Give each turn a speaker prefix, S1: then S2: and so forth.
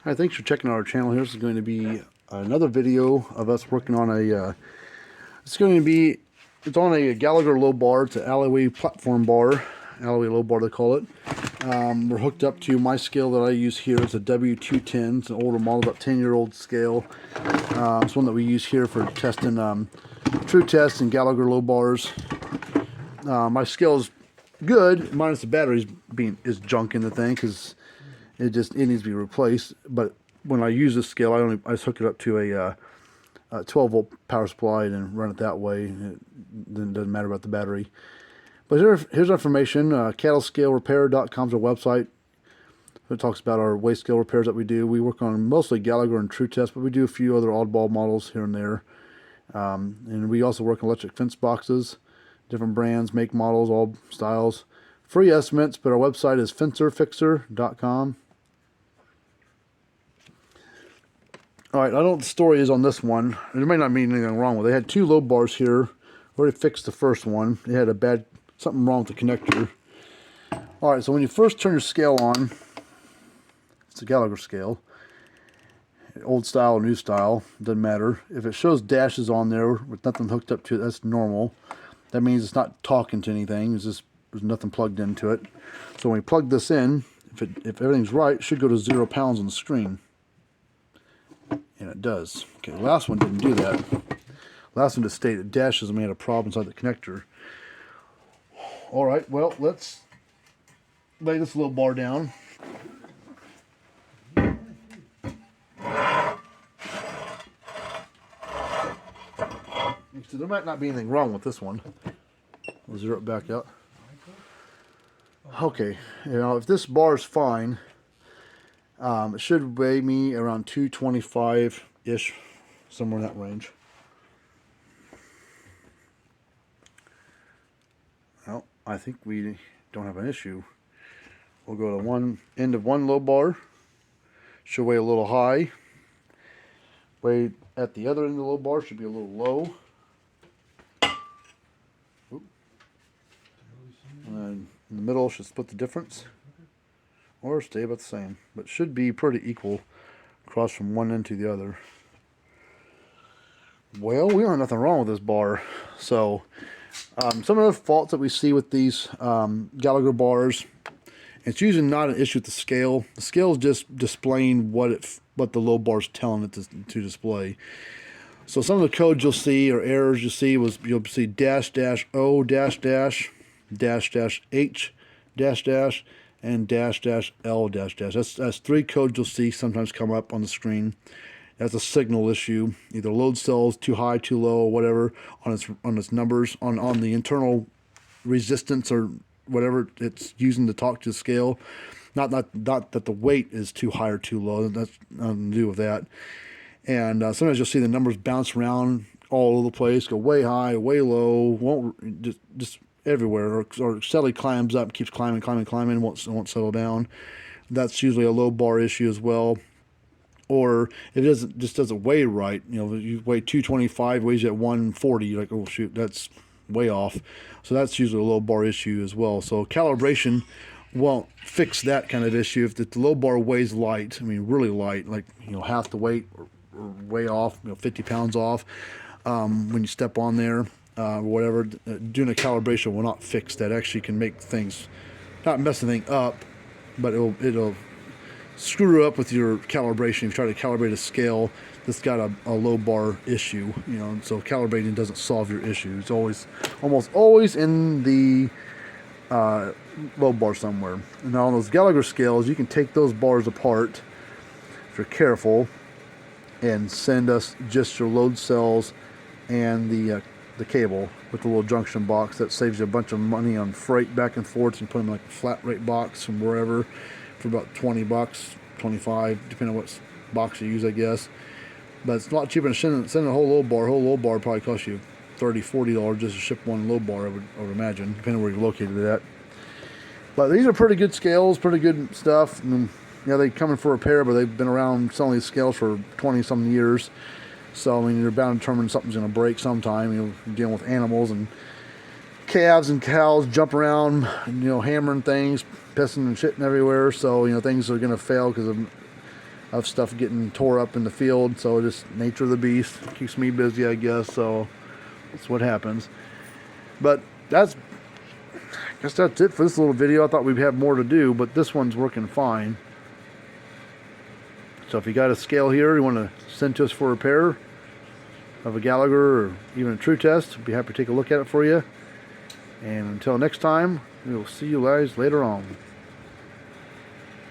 S1: Hi, thanks for checking out our channel. Here's going to be another video of us working on a, it's on a Gallagher low bar. It's an alleyway platform bar, alleyway low bar they call it. We're hooked up to my scale that I use here. It's a W210. It's an older model, about 10-year-old scale. It's one that we use here for testing Tru-Test and Gallagher low bars. My scale is good, minus the batteries is junk in the thing, because it needs to be replaced. But when I use this scale, I just hook it up to a 12-volt power supply and run it that way. It doesn't matter about the battery. But here's information. Cattlescalerepair.com is our website. It talks about our waste scale repairs that we do. We work on mostly Gallagher and Tru-Test, but we do a few other oddball models here and there. And we also work on electric fence boxes, different brands, make models, all styles. Free estimates, but our website is fencerfixer.com. Alright, I don't know what the story is on this one. There may not be anything wrong with it. They had two low bars here. Already fixed the first one. It had something wrong with the connector. Alright, so when you first turn your scale on, it's a Gallagher scale. Old style or new style, doesn't matter. If it shows dashes on there with nothing hooked up to it, that's normal. That means it's not talking to anything. There's nothing plugged into it. So when we plug this in, if everything's right, it should go to 0 pounds on the screen. And it does. Okay, the last one didn't do that. Last one just stated dashes and we had a problem inside the connector. Alright, well, let's lay this little bar down. So there might not be anything wrong with this one. We'll zero it back out. Okay, if this bar is fine, it should weigh me around 225-ish, somewhere in that range. Well, I think we don't have an issue. We'll go to one end of one low bar. Should weigh a little high. Weigh at the other end of the low bar should be a little low. And in the middle should split the difference, or stay about the same, but should be pretty equal across from one end to the other. Well, we don't have nothing wrong with this bar. So some of the faults that we see with these Gallagher bars, it's usually not an issue with the scale. The scale is just displaying what the low bar is telling it to display. So some of the codes you'll see, or errors you'll see, you'll see --O --H and --L That's three codes you'll see sometimes come up on the screen. That's a signal issue. Either load cells too high, too low, or whatever on its numbers on the internal resistance or whatever it's using to talk to the scale. Not that the weight is too high or too low. That's nothing to do with that. And sometimes you'll see the numbers bounce around all over the place, go way high, way low, won't just everywhere, or steadily climbs up, keeps climbing, won't settle down. That's usually a low bar issue as well. Or if it just doesn't weigh right, you weigh 225, weighs you at 140, you're like, oh shoot, that's way off. So that's usually a low bar issue as well. So calibration won't fix that kind of issue. If the low bar weighs light, I mean really light, like half the weight or way off, 50 pounds off, when you step on there, whatever, doing a calibration will not fix that. Actually can make things, not mess the thing up, but it'll screw up with your calibration. If you try to calibrate a scale that's got a low bar issue, so calibrating doesn't solve your issue. It's almost always in the low bar somewhere. And now on those Gallagher scales, you can take those bars apart if you're careful and send us just your load cells and the cable with the little junction box. That saves you a bunch of money on freight back and forth. You can put them in like a flat rate box from wherever for about 20 bucks, 25, depending on what box you use, I guess. But it's a lot cheaper than sending a whole low bar. A whole low bar probably costs you $30, $40 just to ship one low bar, I would imagine, depending on where you're located at. But these are pretty good scales, pretty good stuff. And, they come in for repair, but they've been around selling these scales for 20-something years. So, I mean, you're bound to determine something's going to break sometime. You're dealing with animals and calves and cows jump around, hammering things, pissing and shitting everywhere. So, things are going to fail because of of stuff getting tore up in the field. So just nature of the beast, keeps me busy, I guess. So that's what happens. But I guess that's it for this little video. I thought we'd have more to do, but this one's working fine. So if you got a scale here you want to send to us for repair of a Gallagher or even a Tru-Test, we'd be happy to take a look at it for you. And until next time, we will see you guys later on.